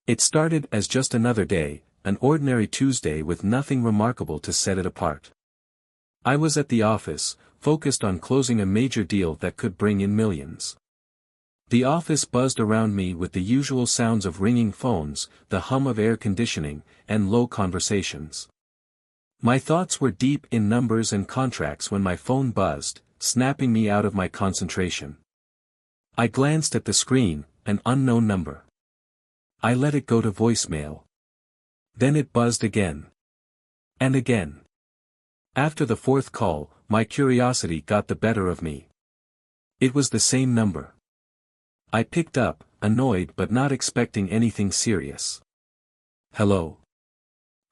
It started as just another day, an ordinary Tuesday with nothing remarkable to set it apart. I was at the office, focused on closing a major deal that could bring in millions. The office buzzed around me with the usual sounds of ringing phones, the hum of air conditioning, and low conversations. My thoughts were deep in numbers and contracts when my phone buzzed, snapping me out of my concentration. I glanced at the screen, an unknown number. I let it go to voicemail. Then it buzzed again. And again. After the fourth call, my curiosity got the better of me. It was the same number. I picked up, annoyed but not expecting anything serious. "Hello?"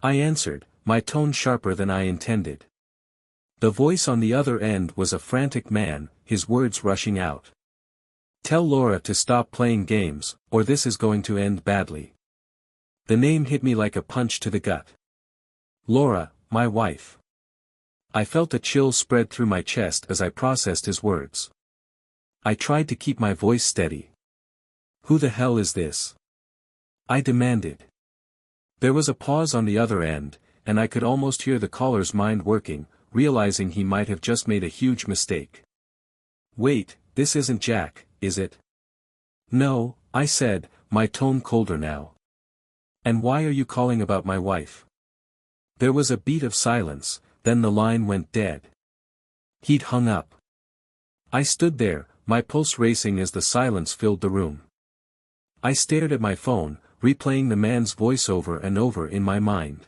I answered, my tone sharper than I intended. The voice on the other end was a frantic man, his words rushing out. "Tell Laura to stop playing games, or this is going to end badly." The name hit me like a punch to the gut. Laura, my wife. I felt a chill spread through my chest as I processed his words. I tried to keep my voice steady. "Who the hell is this?" I demanded. There was a pause on the other end, and I could almost hear the caller's mind working, realizing he might have just made a huge mistake. "Wait, this isn't Jack, is it?" "No," I said, my tone colder now. "And why are you calling about my wife?" There was a beat of silence, then the line went dead. He'd hung up. I stood there, my pulse racing as the silence filled the room. I stared at my phone, replaying the man's voice over and over in my mind.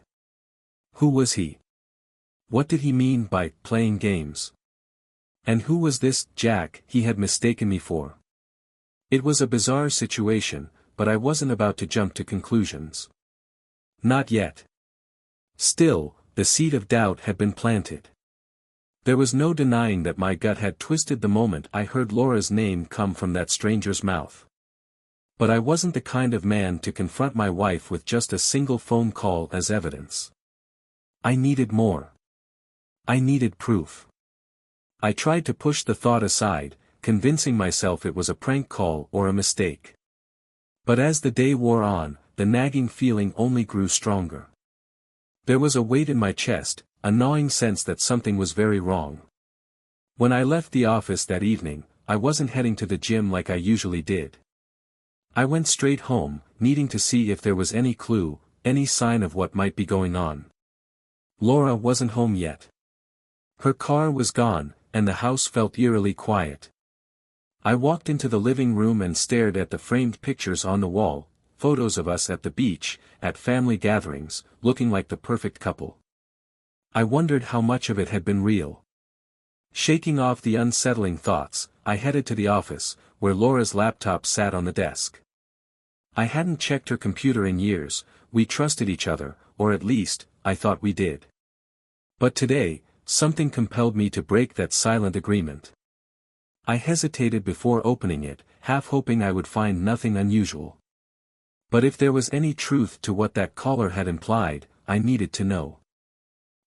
Who was he? What did he mean by playing games? And who was this Jack he had mistaken me for? It was a bizarre situation, but I wasn't about to jump to conclusions. Not yet. Still, the seed of doubt had been planted. There was no denying that my gut had twisted the moment I heard Laura's name come from that stranger's mouth. But I wasn't the kind of man to confront my wife with just a single phone call as evidence. I needed more. I needed proof. I tried to push the thought aside, convincing myself it was a prank call or a mistake. But as the day wore on, the nagging feeling only grew stronger. There was a weight in my chest, a gnawing sense that something was very wrong. When I left the office that evening, I wasn't heading to the gym like I usually did. I went straight home, needing to see if there was any clue, any sign of what might be going on. Laura wasn't home yet. Her car was gone, and the house felt eerily quiet. I walked into the living room and stared at the framed pictures on the wall, photos of us at the beach, at family gatherings, looking like the perfect couple. I wondered how much of it had been real. Shaking off the unsettling thoughts, I headed to the office, where Laura's laptop sat on the desk. I hadn't checked her computer in years, we trusted each other, or at least, I thought we did. But today, something compelled me to break that silent agreement. I hesitated before opening it, half hoping I would find nothing unusual. But if there was any truth to what that caller had implied, I needed to know.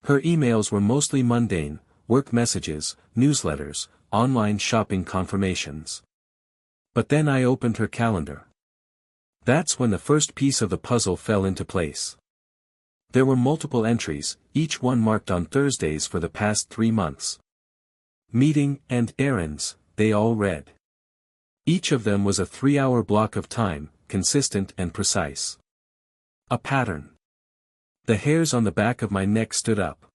Her emails were mostly mundane, work messages, newsletters, online shopping confirmations. But then I opened her calendar. That's when the first piece of the puzzle fell into place. There were multiple entries, each one marked on Thursdays for the past 3 months. Meeting and errands, they all read. Each of them was a 3-hour block of time, consistent and precise. A pattern. The hairs on the back of my neck stood up.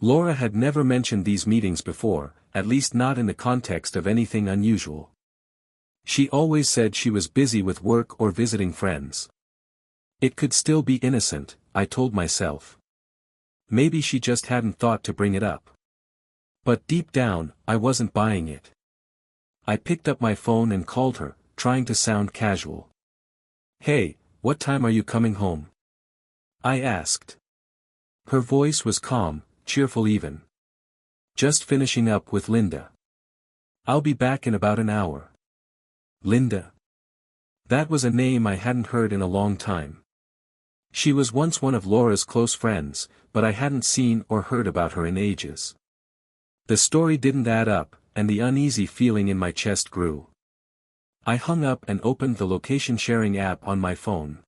Laura had never mentioned these meetings before, at least not in the context of anything unusual. She always said she was busy with work or visiting friends. It could still be innocent, I told myself. Maybe she just hadn't thought to bring it up. But deep down, I wasn't buying it. I picked up my phone and called her, trying to sound casual. "Hey, what time are you coming home?" I asked. Her voice was calm, cheerful even. "Just finishing up with Linda. I'll be back in about an hour." Linda. That was a name I hadn't heard in a long time. She was once one of Laura's close friends, but I hadn't seen or heard about her in ages. The story didn't add up, and the uneasy feeling in my chest grew. I hung up and opened the location-sharing app on my phone.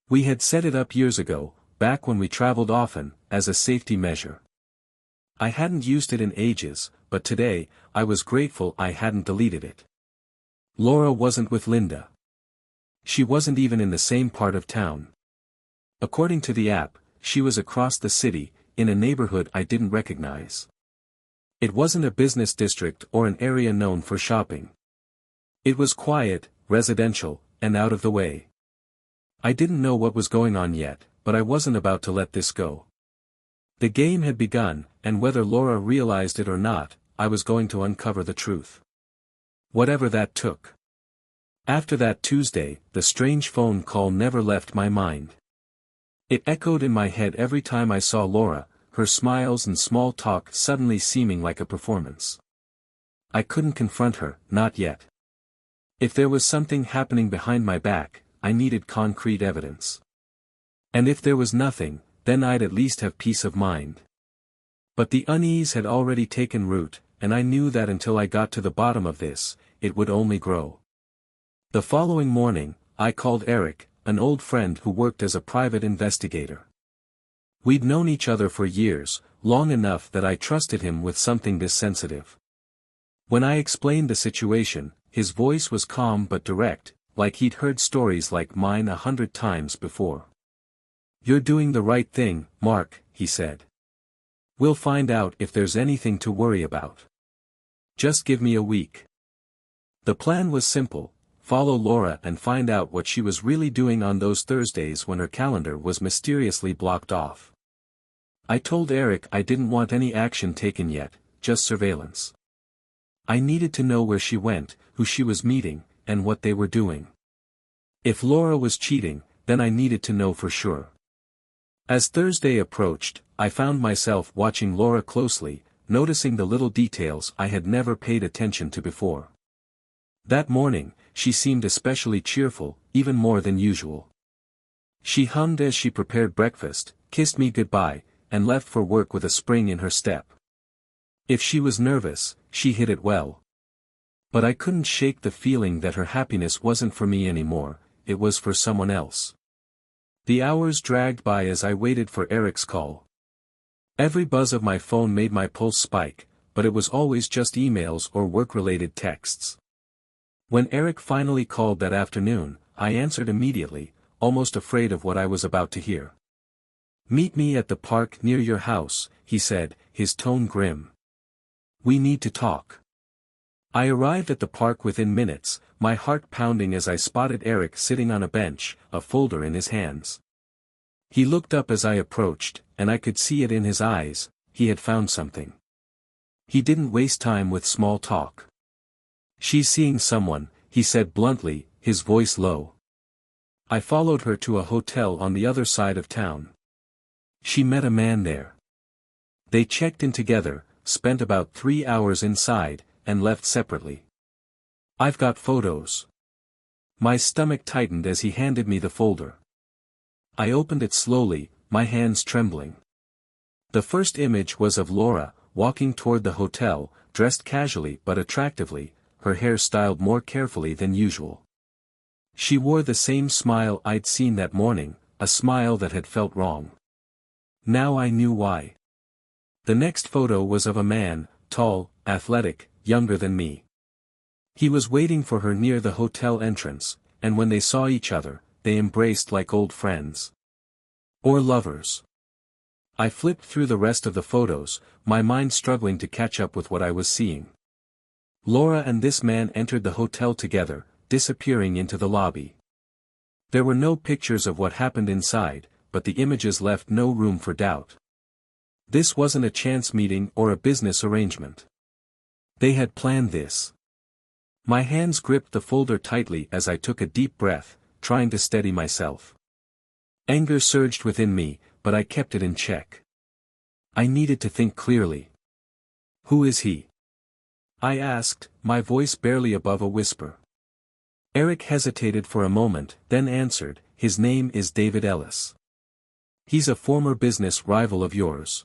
We had set it up years ago, back when we traveled often, as a safety measure. I hadn't used it in ages, but today, I was grateful I hadn't deleted it. Laura wasn't with Linda. She wasn't even in the same part of town. According to the app, she was across the city, in a neighborhood I didn't recognize. It wasn't a business district or an area known for shopping. It was quiet, residential, and out of the way. I didn't know what was going on yet, but I wasn't about to let this go. The game had begun, and whether Laura realized it or not, I was going to uncover the truth. Whatever that took. After that Tuesday, the strange phone call never left my mind. It echoed in my head every time I saw Laura, her smiles and small talk suddenly seeming like a performance. I couldn't confront her, not yet. If there was something happening behind my back, I needed concrete evidence. And if there was nothing, then I'd at least have peace of mind. But the unease had already taken root, and I knew that until I got to the bottom of this, it would only grow. The following morning, I called Eric, an old friend who worked as a private investigator. We'd known each other for years, long enough that I trusted him with something this sensitive. When I explained the situation, his voice was calm but direct, like he'd heard stories like mine 100 times before. "You're doing the right thing, Mark," he said. "We'll find out if there's anything to worry about. Just give me a week." The plan was simple: follow Laura and find out what she was really doing on those Thursdays when her calendar was mysteriously blocked off. I told Eric I didn't want any action taken yet, just surveillance. I needed to know where she went, who she was meeting, and what they were doing. If Laura was cheating, then I needed to know for sure. As Thursday approached, I found myself watching Laura closely, noticing the little details I had never paid attention to before. That morning, she seemed especially cheerful, even more than usual. She hummed as she prepared breakfast, kissed me goodbye, and left for work with a spring in her step. If she was nervous, she hid it well. But I couldn't shake the feeling that her happiness wasn't for me anymore, it was for someone else. The hours dragged by as I waited for Eric's call. Every buzz of my phone made my pulse spike, but it was always just emails or work-related texts. When Eric finally called that afternoon, I answered immediately, almost afraid of what I was about to hear. "Meet me at the park near your house," he said, his tone grim. "We need to talk." I arrived at the park within minutes, my heart pounding as I spotted Eric sitting on a bench, a folder in his hands. He looked up as I approached, and I could see it in his eyes: he had found something. He didn't waste time with small talk. "She's seeing someone," he said bluntly, his voice low. I followed her to a hotel on the other side of town. She met a man there. They checked in together, spent about 3 hours inside, and left separately. "I've got photos." My stomach tightened as he handed me the folder. I opened it slowly, my hands trembling. The first image was of Laura, walking toward the hotel, dressed casually but attractively, her hair styled more carefully than usual. She wore the same smile I'd seen that morning, a smile that had felt wrong. Now I knew why. The next photo was of a man, tall, athletic, younger than me. He was waiting for her near the hotel entrance, and when they saw each other, they embraced like old friends. Or lovers. I flipped through the rest of the photos, my mind struggling to catch up with what I was seeing. Laura and this man entered the hotel together, disappearing into the lobby. There were no pictures of what happened inside, but the images left no room for doubt. This wasn't a chance meeting or a business arrangement. They had planned this. My hands gripped the folder tightly as I took a deep breath, trying to steady myself. Anger surged within me, but I kept it in check. I needed to think clearly. "Who is he?" I asked, my voice barely above a whisper. Eric hesitated for a moment, then answered, "His name is David Ellis. He's a former business rival of yours."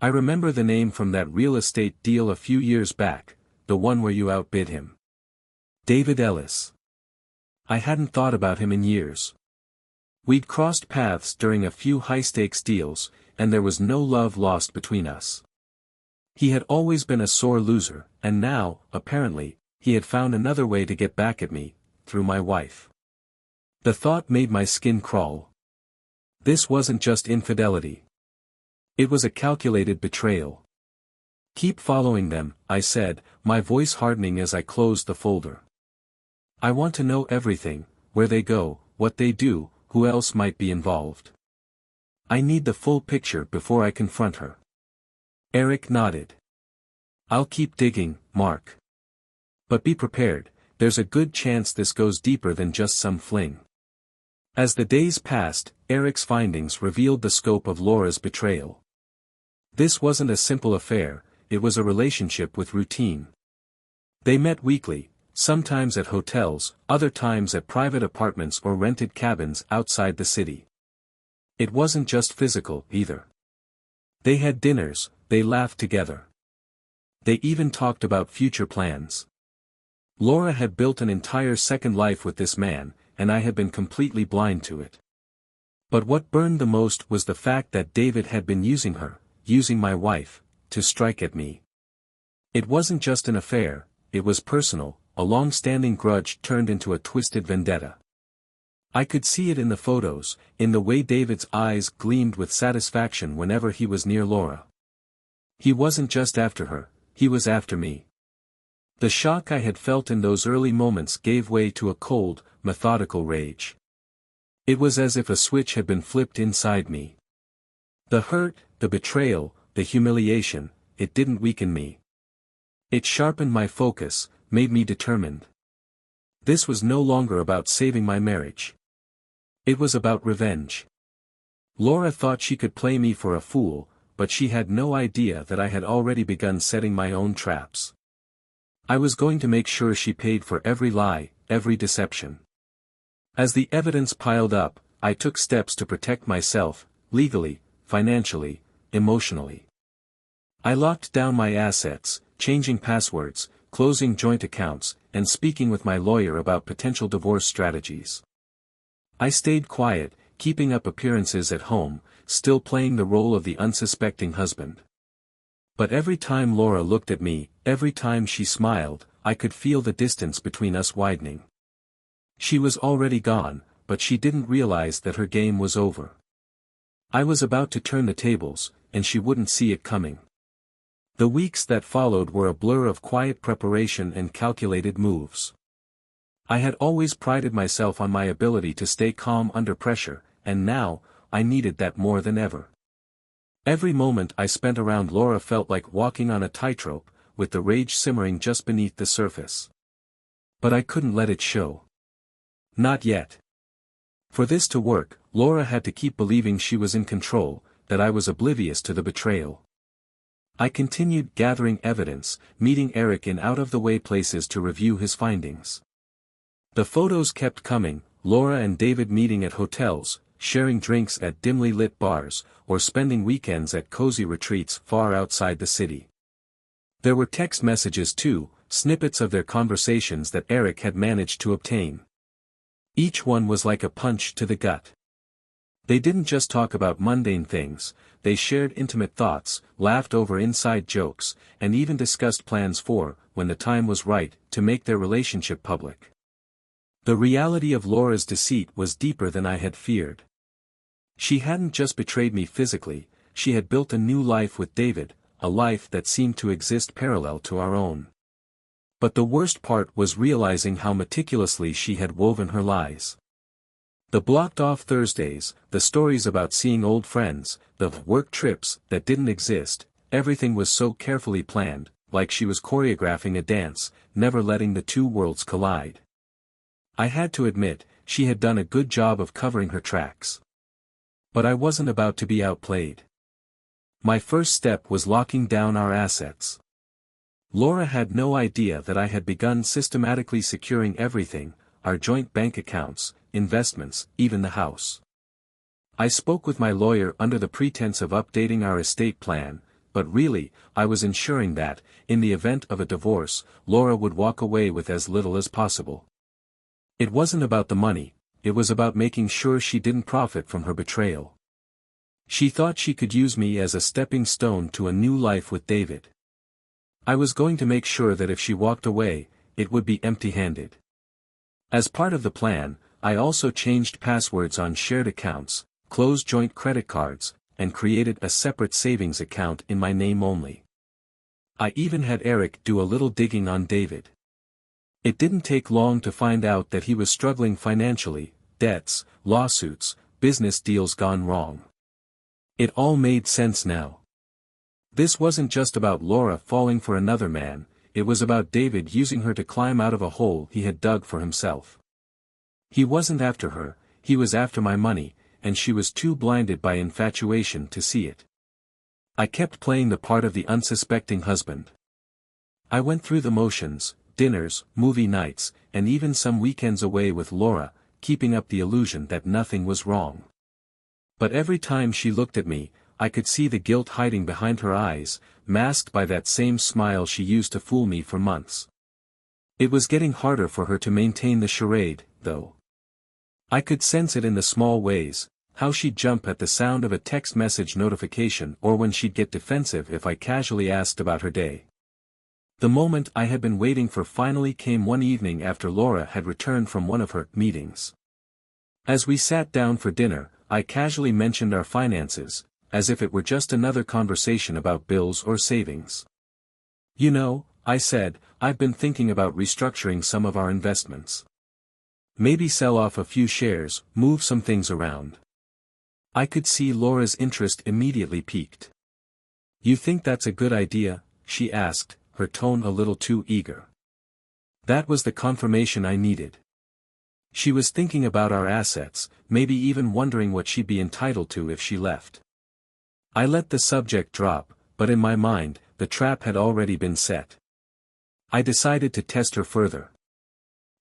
I remember the name from that real estate deal a few years back, the one where you outbid him. David Ellis. I hadn't thought about him in years. We'd crossed paths during a few high-stakes deals, and there was no love lost between us. He had always been a sore loser, and now, apparently, he had found another way to get back at me, through my wife. The thought made my skin crawl. This wasn't just infidelity. It was a calculated betrayal. "Keep following them," I said, my voice hardening as I closed the folder. "I want to know everything, where they go, what they do, who else might be involved. I need the full picture before I confront her." Eric nodded. "I'll keep digging, Mark. But be prepared, there's a good chance this goes deeper than just some fling." As the days passed, Eric's findings revealed the scope of Laura's betrayal. This wasn't a simple affair, it was a relationship with routine. They met weekly, sometimes at hotels, other times at private apartments or rented cabins outside the city. It wasn't just physical, either. They had dinners, they laughed together. They even talked about future plans. Laura had built an entire second life with this man, and I had been completely blind to it. But what burned the most was the fact that David had been using her, using my wife, to strike at me. It wasn't just an affair, it was personal, a long-standing grudge turned into a twisted vendetta. I could see it in the photos, in the way David's eyes gleamed with satisfaction whenever he was near Laura. He wasn't just after her, he was after me. The shock I had felt in those early moments gave way to a cold, methodical rage. It was as if a switch had been flipped inside me. The hurt, the betrayal, the humiliation, it didn't weaken me. It sharpened my focus, made me determined. This was no longer about saving my marriage. It was about revenge. Laura thought she could play me for a fool, but she had no idea that I had already begun setting my own traps. I was going to make sure she paid for every lie, every deception. As the evidence piled up, I took steps to protect myself, legally, financially, emotionally. I locked down my assets, changing passwords, closing joint accounts, and speaking with my lawyer about potential divorce strategies. I stayed quiet, keeping up appearances at home, still playing the role of the unsuspecting husband. But every time Laura looked at me, every time she smiled, I could feel the distance between us widening. She was already gone, but she didn't realize that her game was over. I was about to turn the tables, and she wouldn't see it coming. The weeks that followed were a blur of quiet preparation and calculated moves. I had always prided myself on my ability to stay calm under pressure, and now, I needed that more than ever. Every moment I spent around Laura felt like walking on a tightrope, with the rage simmering just beneath the surface. But I couldn't let it show. Not yet. For this to work, Laura had to keep believing she was in control, that I was oblivious to the betrayal. I continued gathering evidence, meeting Eric in out-of-the-way places to review his findings. The photos kept coming, Laura and David meeting at hotels, sharing drinks at dimly lit bars, or spending weekends at cozy retreats far outside the city. There were text messages too, snippets of their conversations that Eric had managed to obtain. Each one was like a punch to the gut. They didn't just talk about mundane things, they shared intimate thoughts, laughed over inside jokes, and even discussed plans for, when the time was right, to make their relationship public. The reality of Laura's deceit was deeper than I had feared. She hadn't just betrayed me physically, she had built a new life with David, a life that seemed to exist parallel to our own. But the worst part was realizing how meticulously she had woven her lies. The blocked-off Thursdays, the stories about seeing old friends, the work trips that didn't exist, everything was so carefully planned, like she was choreographing a dance, never letting the two worlds collide. I had to admit, she had done a good job of covering her tracks. But I wasn't about to be outplayed. My first step was locking down our assets. Laura had no idea that I had begun systematically securing everything, our joint bank accounts, investments, even the house. I spoke with my lawyer under the pretense of updating our estate plan, but really, I was ensuring that, in the event of a divorce, Laura would walk away with as little as possible. It wasn't about the money, it was about making sure she didn't profit from her betrayal. She thought she could use me as a stepping stone to a new life with David. I was going to make sure that if she walked away, it would be empty-handed. As part of the plan, I also changed passwords on shared accounts, closed joint credit cards, and created a separate savings account in my name only. I even had Eric do a little digging on David. It didn't take long to find out that he was struggling financially, debts, lawsuits, business deals gone wrong. It all made sense now. This wasn't just about Laura falling for another man, it was about David using her to climb out of a hole he had dug for himself. He wasn't after her, he was after my money, and she was too blinded by infatuation to see it. I kept playing the part of the unsuspecting husband. I went through the motions, dinners, movie nights, and even some weekends away with Laura, keeping up the illusion that nothing was wrong. But every time she looked at me, I could see the guilt hiding behind her eyes, masked by that same smile she used to fool me for months. It was getting harder for her to maintain the charade, though. I could sense it in the small ways, how she'd jump at the sound of a text message notification or when she'd get defensive if I casually asked about her day. The moment I had been waiting for finally came one evening after Laura had returned from one of her meetings. As we sat down for dinner, I casually mentioned our finances, as if it were just another conversation about bills or savings. "You know," I said, "I've been thinking about restructuring some of our investments. Maybe sell off a few shares, move some things around." I could see Laura's interest immediately piqued. "You think that's a good idea?" she asked, her tone a little too eager. That was the confirmation I needed. She was thinking about our assets, maybe even wondering what she'd be entitled to if she left. I let the subject drop, but in my mind, the trap had already been set. I decided to test her further.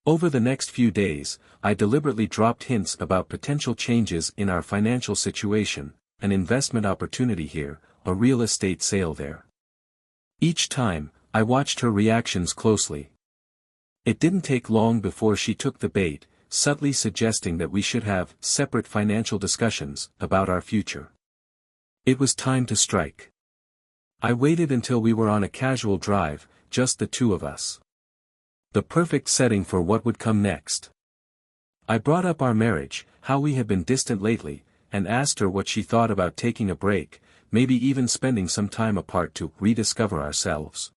Over the next few days, I deliberately dropped hints about potential changes in our financial situation, an investment opportunity here, a real estate sale there. Each time, I watched her reactions closely. It didn't take long before she took the bait, subtly suggesting that we should have separate financial discussions about our future. It was time to strike. I waited until we were on a casual drive, just the two of us. The perfect setting for what would come next. I brought up our marriage, how we had been distant lately, and asked her what she thought about taking a break, maybe even spending some time apart to rediscover ourselves.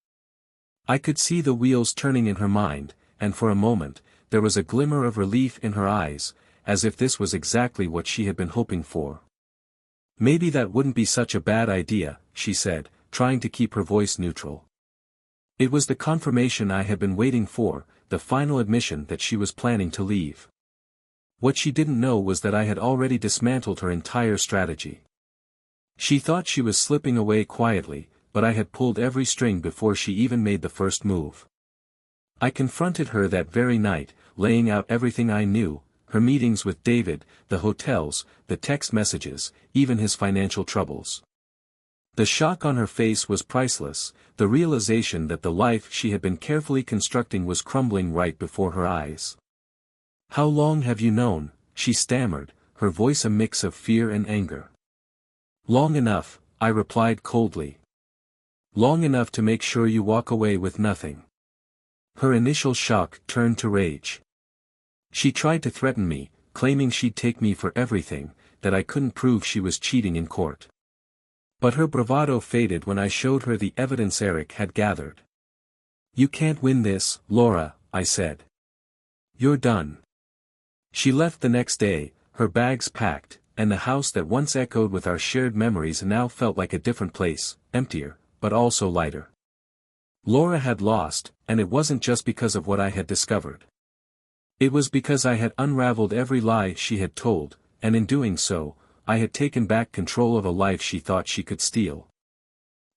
I could see the wheels turning in her mind, and for a moment, there was a glimmer of relief in her eyes, as if this was exactly what she had been hoping for. "Maybe that wouldn't be such a bad idea," she said, trying to keep her voice neutral. It was the confirmation I had been waiting for, the final admission that she was planning to leave. What she didn't know was that I had already dismantled her entire strategy. She thought she was slipping away quietly, but I had pulled every string before she even made the first move. I confronted her that very night, laying out everything I knew, her meetings with David, the hotels, the text messages, even his financial troubles. The shock on her face was priceless, the realization that the life she had been carefully constructing was crumbling right before her eyes. "How long have you known?" she stammered, her voice a mix of fear and anger. "Long enough," I replied coldly. "Long enough to make sure you walk away with nothing." Her initial shock turned to rage. She tried to threaten me, claiming she'd take me for everything, that I couldn't prove she was cheating in court. But her bravado faded when I showed her the evidence Eric had gathered. "You can't win this, Laura," I said. "You're done." She left the next day, her bags packed, and the house that once echoed with our shared memories now felt like a different place, emptier, but also lighter. Laura had lost, and it wasn't just because of what I had discovered. It was because I had unraveled every lie she had told, and in doing so, I had taken back control of a life she thought she could steal.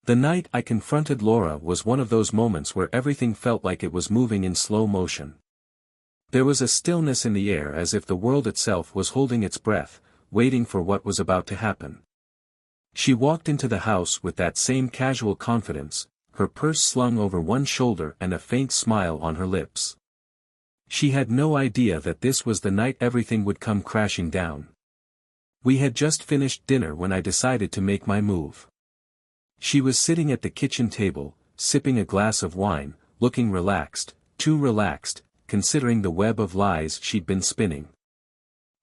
The night I confronted Laura was one of those moments where everything felt like it was moving in slow motion. There was a stillness in the air as if the world itself was holding its breath, waiting for what was about to happen. She walked into the house with that same casual confidence, her purse slung over one shoulder and a faint smile on her lips. She had no idea that this was the night everything would come crashing down. We had just finished dinner when I decided to make my move. She was sitting at the kitchen table, sipping a glass of wine, looking relaxed, too relaxed, considering the web of lies she'd been spinning.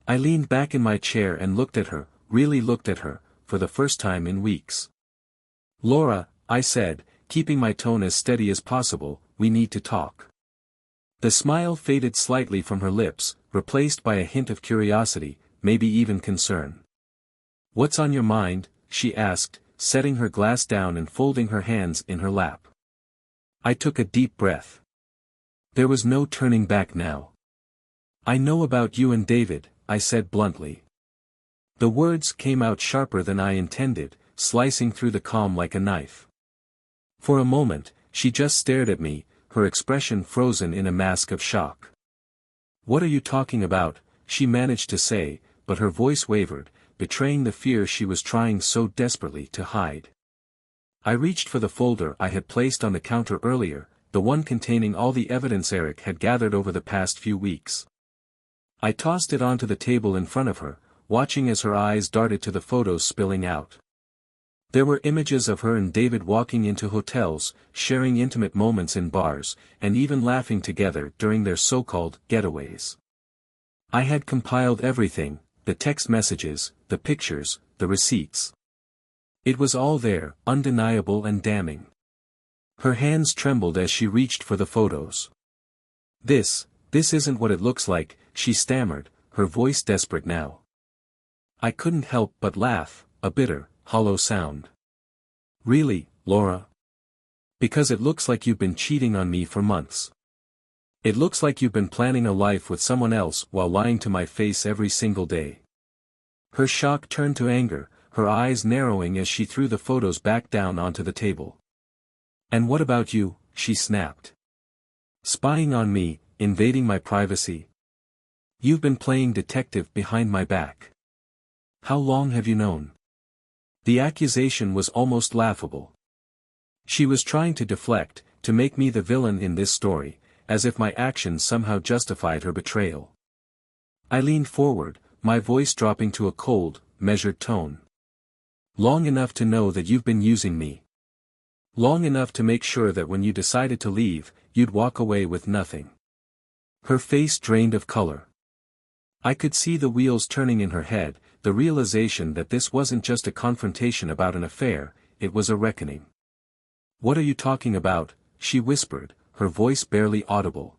I leaned back in my chair and looked at her, really looked at her, for the first time in weeks. "Laura," I said, keeping my tone as steady as possible, "we need to talk." The smile faded slightly from her lips, replaced by a hint of curiosity, maybe even concern. "What's on your mind?" she asked, setting her glass down and folding her hands in her lap. I took a deep breath. There was no turning back now. "I know about you and David," I said bluntly. The words came out sharper than I intended, slicing through the calm like a knife. For a moment, she just stared at me, her expression frozen in a mask of shock. "What are you talking about?" she managed to say, but her voice wavered, betraying the fear she was trying so desperately to hide. I reached for the folder I had placed on the counter earlier, the one containing all the evidence Eric had gathered over the past few weeks. I tossed it onto the table in front of her, watching as her eyes darted to the photos spilling out. There were images of her and David walking into hotels, sharing intimate moments in bars, and even laughing together during their so-called getaways. I had compiled everything, the text messages, the pictures, the receipts. It was all there, undeniable and damning. Her hands trembled as she reached for the photos. This isn't what it looks like," she stammered, her voice desperate now. I couldn't help but laugh, a bitter, hollow sound. "Really, Laura? Because it looks like you've been cheating on me for months. It looks like you've been planning a life with someone else while lying to my face every single day." Her shock turned to anger, her eyes narrowing as she threw the photos back down onto the table. "And what about you?" she snapped. "Spying on me, invading my privacy? You've been playing detective behind my back. How long have you known?" The accusation was almost laughable. She was trying to deflect, to make me the villain in this story, as if my actions somehow justified her betrayal. I leaned forward, my voice dropping to a cold, measured tone. "Long enough to know that you've been using me. Long enough to make sure that when you decided to leave, you'd walk away with nothing." Her face drained of color. I could see the wheels turning in her head, the realization that this wasn't just a confrontation about an affair, it was a reckoning. "What are you talking about?" she whispered, her voice barely audible.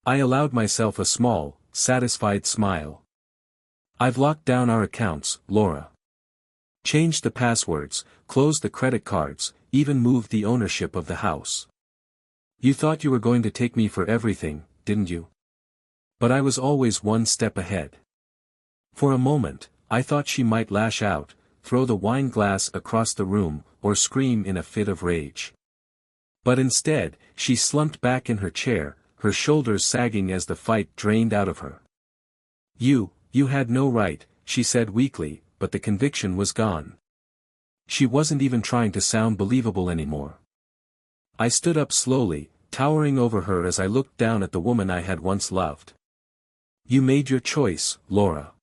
I allowed myself a small, satisfied smile. "I've locked down our accounts, Laura. Changed the passwords, closed the credit cards, even moved the ownership of the house. You thought you were going to take me for everything, didn't you? But I was always one step ahead." For a moment, I thought she might lash out, throw the wine glass across the room, or scream in a fit of rage. But instead, she slumped back in her chair, her shoulders sagging as the fight drained out of her. You had no right," she said weakly, but the conviction was gone. She wasn't even trying to sound believable anymore. I stood up slowly, towering over her as I looked down at the woman I had once loved. "You made your choice, Laura.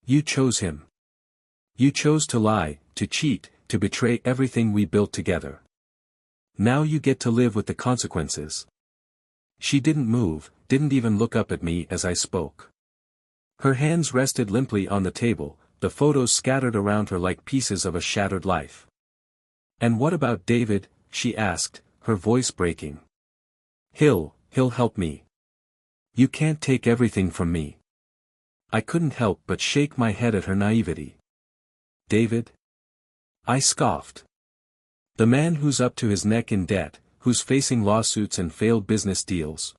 You chose him. You chose to lie, to cheat, to betray everything we built together. Now you get to live with the consequences." She didn't move, didn't even look up at me as I spoke. Her hands rested limply on the table, the photos scattered around her like pieces of a shattered life. "And what about David?" she asked, her voice breaking. He'll help me. You can't take everything from me." I couldn't help but shake my head at her naivety. "David?" I scoffed. "The man who's up to his neck in debt, who's facing lawsuits and failed business deals.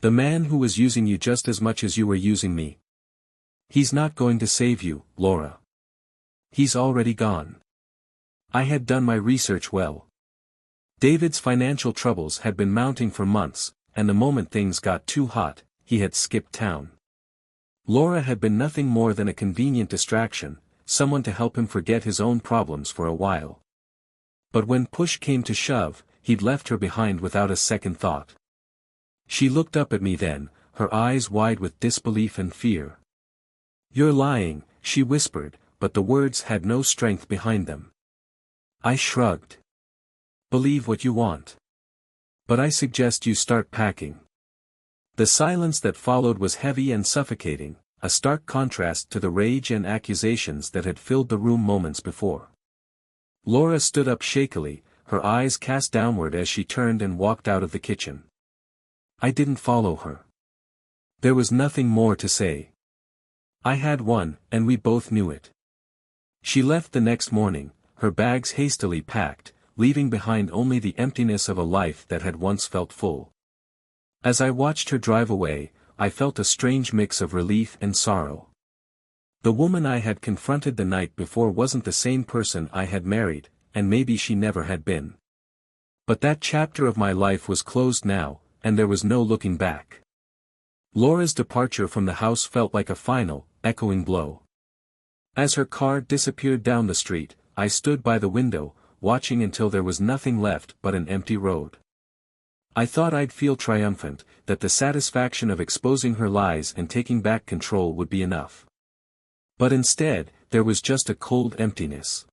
The man who was using you just as much as you were using me. He's not going to save you, Laura. He's already gone." I had done my research well. David's financial troubles had been mounting for months, and the moment things got too hot, he had skipped town. Laura had been nothing more than a convenient distraction, someone to help him forget his own problems for a while. But when push came to shove, he'd left her behind without a second thought. She looked up at me then, her eyes wide with disbelief and fear. "You're lying," she whispered, but the words had no strength behind them. I shrugged. "Believe what you want. But I suggest you start packing." The silence that followed was heavy and suffocating, a stark contrast to the rage and accusations that had filled the room moments before. Laura stood up shakily, her eyes cast downward as she turned and walked out of the kitchen. I didn't follow her. There was nothing more to say. I had won, and we both knew it. She left the next morning, her bags hastily packed, leaving behind only the emptiness of a life that had once felt full. As I watched her drive away, I felt a strange mix of relief and sorrow. The woman I had confronted the night before wasn't the same person I had married, and maybe she never had been. But that chapter of my life was closed now, and there was no looking back. Laura's departure from the house felt like a final, echoing blow. As her car disappeared down the street, I stood by the window, watching until there was nothing left but an empty road. I thought I'd feel triumphant, that the satisfaction of exposing her lies and taking back control would be enough. But instead, there was just a cold emptiness.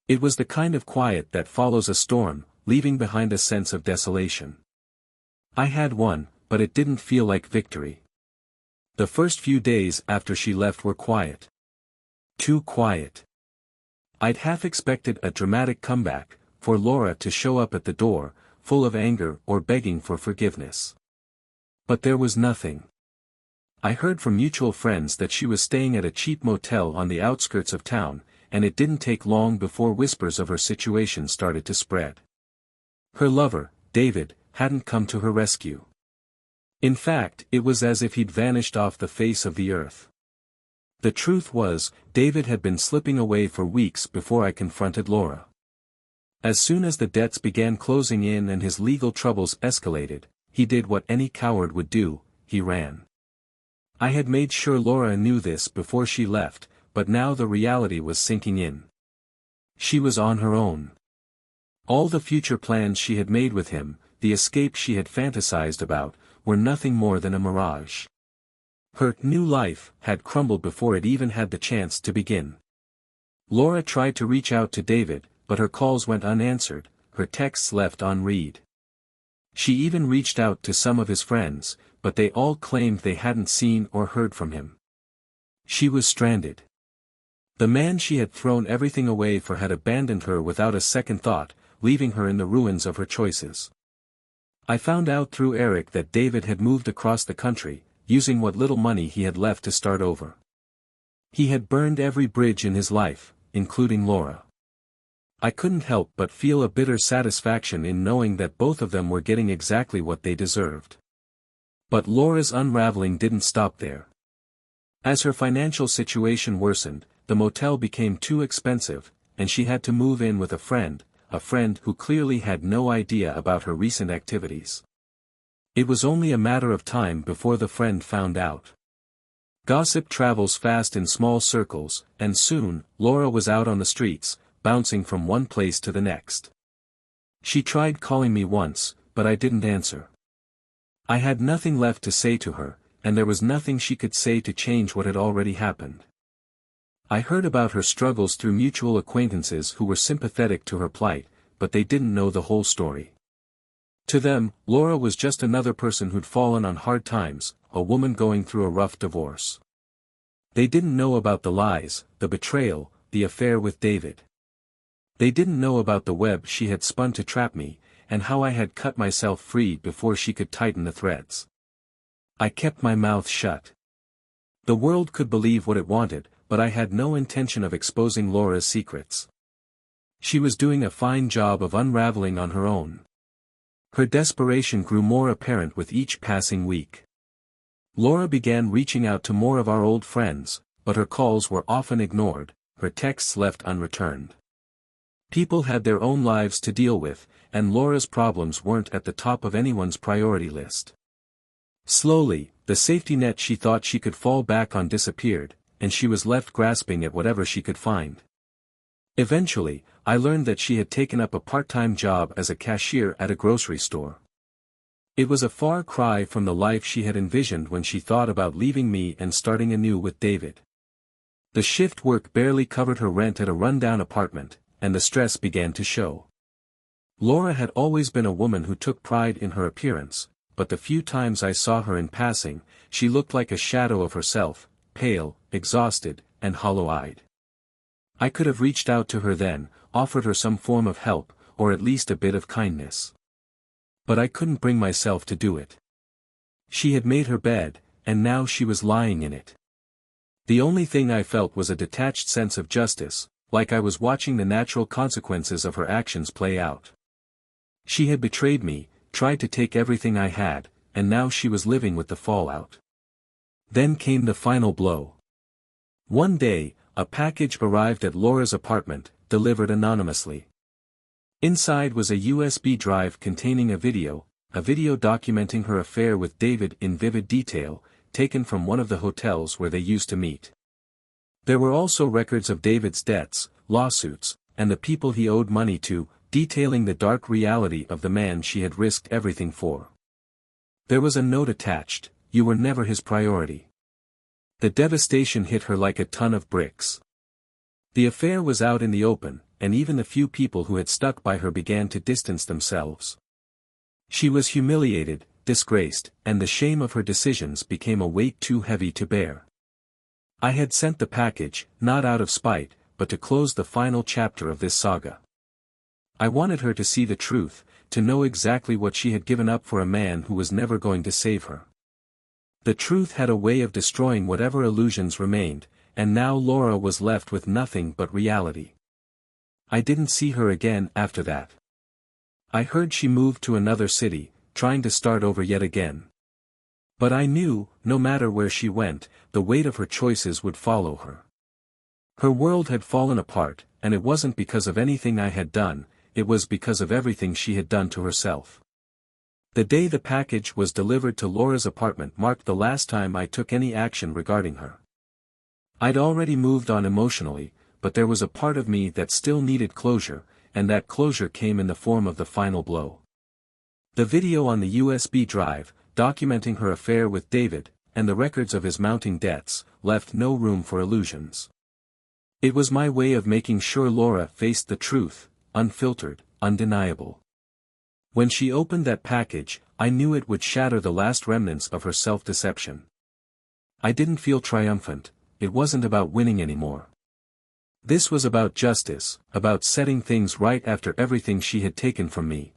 It was the kind of quiet that follows a storm, leaving behind a sense of desolation. I had won, but it didn't feel like victory. The first few days after she left were quiet. Too quiet. I'd half expected a dramatic comeback, for Laura to show up at the door, full of anger or begging for forgiveness. But there was nothing. I heard from mutual friends that she was staying at a cheap motel on the outskirts of town, and it didn't take long before whispers of her situation started to spread. Her lover, David, hadn't come to her rescue. In fact, it was as if he'd vanished off the face of the earth. The truth was, David had been slipping away for weeks before I confronted Laura. As soon as the debts began closing in and his legal troubles escalated, he did what any coward would do, he ran. I had made sure Laura knew this before she left, but now the reality was sinking in. She was on her own. All the future plans she had made with him, the escape she had fantasized about, were nothing more than a mirage. Her new life had crumbled before it even had the chance to begin. Laura tried to reach out to David, but her calls went unanswered, her texts left unread. She even reached out to some of his friends, but they all claimed they hadn't seen or heard from him. She was stranded. The man she had thrown everything away for had abandoned her without a second thought, leaving her in the ruins of her choices. I found out through Eric that David had moved across the country, using what little money he had left to start over. He had burned every bridge in his life, including Laura. I couldn't help but feel a bitter satisfaction in knowing that both of them were getting exactly what they deserved. But Laura's unraveling didn't stop there. As her financial situation worsened, the motel became too expensive, and she had to move in with a friend who clearly had no idea about her recent activities. It was only a matter of time before the friend found out. Gossip travels fast in small circles, and soon, Laura was out on the streets, bouncing from one place to the next. She tried calling me once, but I didn't answer. I had nothing left to say to her, and there was nothing she could say to change what had already happened. I heard about her struggles through mutual acquaintances who were sympathetic to her plight, but they didn't know the whole story. To them, Laura was just another person who'd fallen on hard times, a woman going through a rough divorce. They didn't know about the lies, the betrayal, the affair with David. They didn't know about the web she had spun to trap me, and how I had cut myself free before she could tighten the threads. I kept my mouth shut. The world could believe what it wanted, but I had no intention of exposing Laura's secrets. She was doing a fine job of unraveling on her own. Her desperation grew more apparent with each passing week. Laura began reaching out to more of our old friends, but her calls were often ignored, her texts left unreturned. People had their own lives to deal with, and Laura's problems weren't at the top of anyone's priority list. Slowly, the safety net she thought she could fall back on disappeared, and she was left grasping at whatever she could find. Eventually, I learned that she had taken up a part-time job as a cashier at a grocery store. It was a far cry from the life she had envisioned when she thought about leaving me and starting anew with David. The shift work barely covered her rent at a rundown apartment, and the stress began to show. Laura had always been a woman who took pride in her appearance, but the few times I saw her in passing, she looked like a shadow of herself, pale, exhausted, and hollow-eyed. I could have reached out to her then, offered her some form of help, or at least a bit of kindness. But I couldn't bring myself to do it. She had made her bed, and now she was lying in it. The only thing I felt was a detached sense of justice, like I was watching the natural consequences of her actions play out. She had betrayed me, tried to take everything I had, and now she was living with the fallout. Then came the final blow. One day, a package arrived at Laura's apartment, delivered anonymously. Inside was a USB drive containing a video documenting her affair with David in vivid detail, taken from one of the hotels where they used to meet. There were also records of David's debts, lawsuits, and the people he owed money to, detailing the dark reality of the man she had risked everything for. There was a note attached: "You were never his priority." The devastation hit her like a ton of bricks. The affair was out in the open, and even the few people who had stuck by her began to distance themselves. She was humiliated, disgraced, and the shame of her decisions became a weight too heavy to bear. I had sent the package, not out of spite, but to close the final chapter of this saga. I wanted her to see the truth, to know exactly what she had given up for a man who was never going to save her. The truth had a way of destroying whatever illusions remained, and now Laura was left with nothing but reality. I didn't see her again after that. I heard she moved to another city, trying to start over yet again. But I knew, no matter where she went, the weight of her choices would follow her. Her world had fallen apart, and it wasn't because of anything I had done, it was because of everything she had done to herself. The day the package was delivered to Laura's apartment marked the last time I took any action regarding her. I'd already moved on emotionally, but there was a part of me that still needed closure, and that closure came in the form of the final blow. The video on the USB drive, documenting her affair with David, and the records of his mounting debts, left no room for illusions. It was my way of making sure Laura faced the truth, unfiltered, undeniable. When she opened that package, I knew it would shatter the last remnants of her self-deception. I didn't feel triumphant, it wasn't about winning anymore. This was about justice, about setting things right after everything she had taken from me.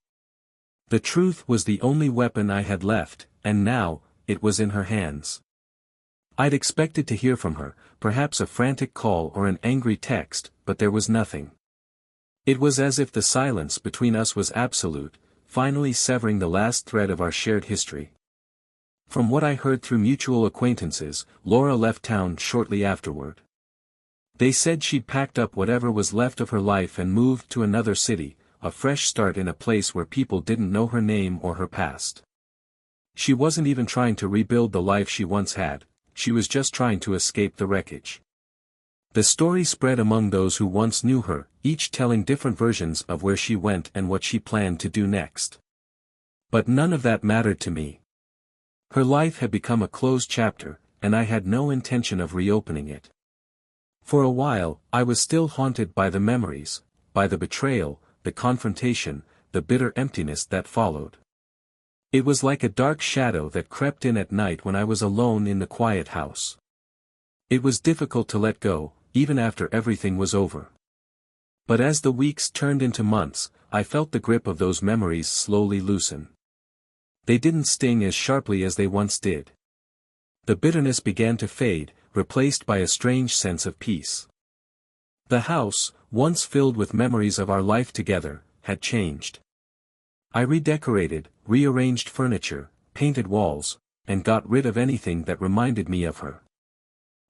The truth was the only weapon I had left, and now, it was in her hands. I'd expected to hear from her, perhaps a frantic call or an angry text, but there was nothing. It was as if the silence between us was absolute, finally severing the last thread of our shared history. From what I heard through mutual acquaintances, Laura left town shortly afterward. They said she'd packed up whatever was left of her life and moved to another city, a fresh start in a place where people didn't know her name or her past. She wasn't even trying to rebuild the life she once had, she was just trying to escape the wreckage. The story spread among those who once knew her, each telling different versions of where she went and what she planned to do next. But none of that mattered to me. Her life had become a closed chapter, and I had no intention of reopening it. For a while, I was still haunted by the memories, by the betrayal, the confrontation, the bitter emptiness that followed. It was like a dark shadow that crept in at night when I was alone in the quiet house. It was difficult to let go, even after everything was over. But as the weeks turned into months, I felt the grip of those memories slowly loosen. They didn't sting as sharply as they once did. The bitterness began to fade, replaced by a strange sense of peace. The house, once filled with memories of our life together, had changed. I redecorated, rearranged furniture, painted walls, and got rid of anything that reminded me of her.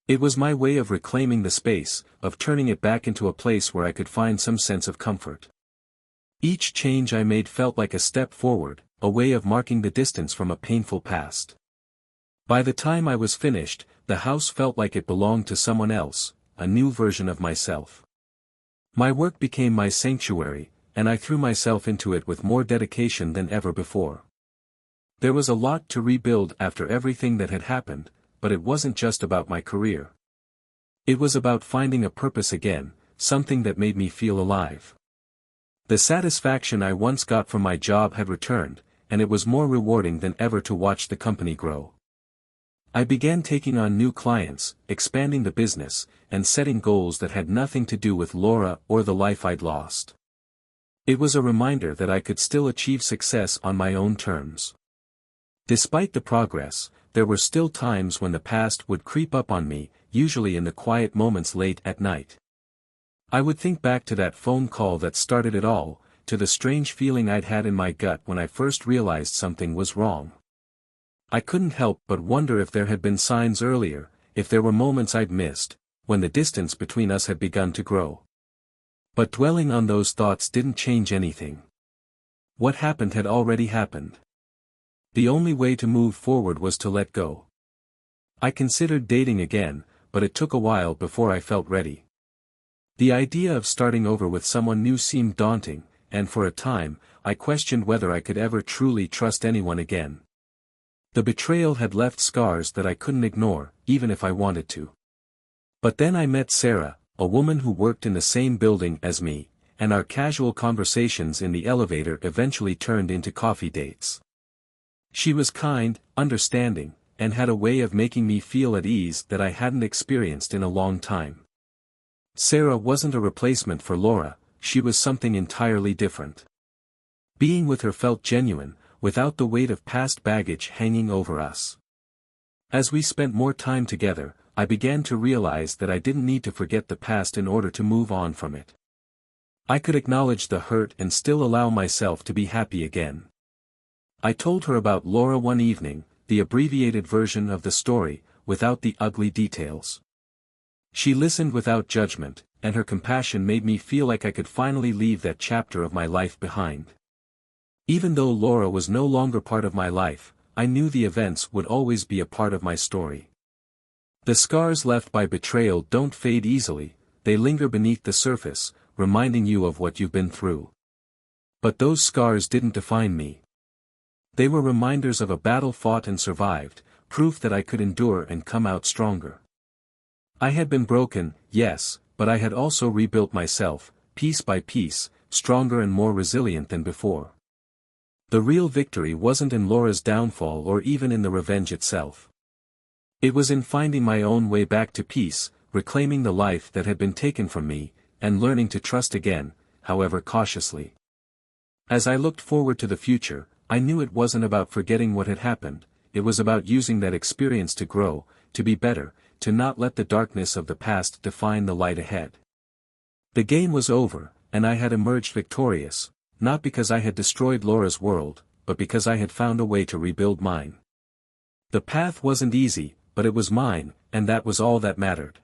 It was my way of reclaiming the space, of turning it back into a place where I could find some sense of comfort. Each change I made felt like a step forward, a way of marking the distance from a painful past. By the time I was finished, the house felt like it belonged to someone else, a new version of myself. My work became my sanctuary, and I threw myself into it with more dedication than ever before. There was a lot to rebuild after everything that had happened, but it wasn't just about my career. It was about finding a purpose again, something that made me feel alive. The satisfaction I once got from my job had returned, and it was more rewarding than ever to watch the company grow. I began taking on new clients, expanding the business, and setting goals that had nothing to do with Laura or the life I'd lost. It was a reminder that I could still achieve success on my own terms. Despite the progress, there were still times when the past would creep up on me, usually in the quiet moments late at night. I would think back to that phone call that started it all, to the strange feeling I'd had in my gut when I first realized something was wrong. I couldn't help but wonder if there had been signs earlier, if there were moments I'd missed, when the distance between us had begun to grow. But dwelling on those thoughts didn't change anything. What happened had already happened. The only way to move forward was to let go. I considered dating again, but it took a while before I felt ready. The idea of starting over with someone new seemed daunting, and for a time, I questioned whether I could ever truly trust anyone again. The betrayal had left scars that I couldn't ignore, even if I wanted to. But then I met Sarah, a woman who worked in the same building as me, and our casual conversations in the elevator eventually turned into coffee dates. She was kind, understanding, and had a way of making me feel at ease that I hadn't experienced in a long time. Sarah wasn't a replacement for Laura, she was something entirely different. Being with her felt genuine, without the weight of past baggage hanging over us. As we spent more time together, I began to realize that I didn't need to forget the past in order to move on from it. I could acknowledge the hurt and still allow myself to be happy again. I told her about Laura one evening, the abbreviated version of the story, without the ugly details. She listened without judgment, and her compassion made me feel like I could finally leave that chapter of my life behind. Even though Laura was no longer part of my life, I knew the events would always be a part of my story. The scars left by betrayal don't fade easily, they linger beneath the surface, reminding you of what you've been through. But those scars didn't define me. They were reminders of a battle fought and survived, proof that I could endure and come out stronger. I had been broken, yes, but I had also rebuilt myself, piece by piece, stronger and more resilient than before. The real victory wasn't in Laura's downfall or even in the revenge itself. It was in finding my own way back to peace, reclaiming the life that had been taken from me, and learning to trust again, however cautiously. As I looked forward to the future, I knew it wasn't about forgetting what had happened, it was about using that experience to grow, to be better, to not let the darkness of the past define the light ahead. The game was over, and I had emerged victorious, not because I had destroyed Laura's world, but because I had found a way to rebuild mine. The path wasn't easy, but it was mine, and that was all that mattered.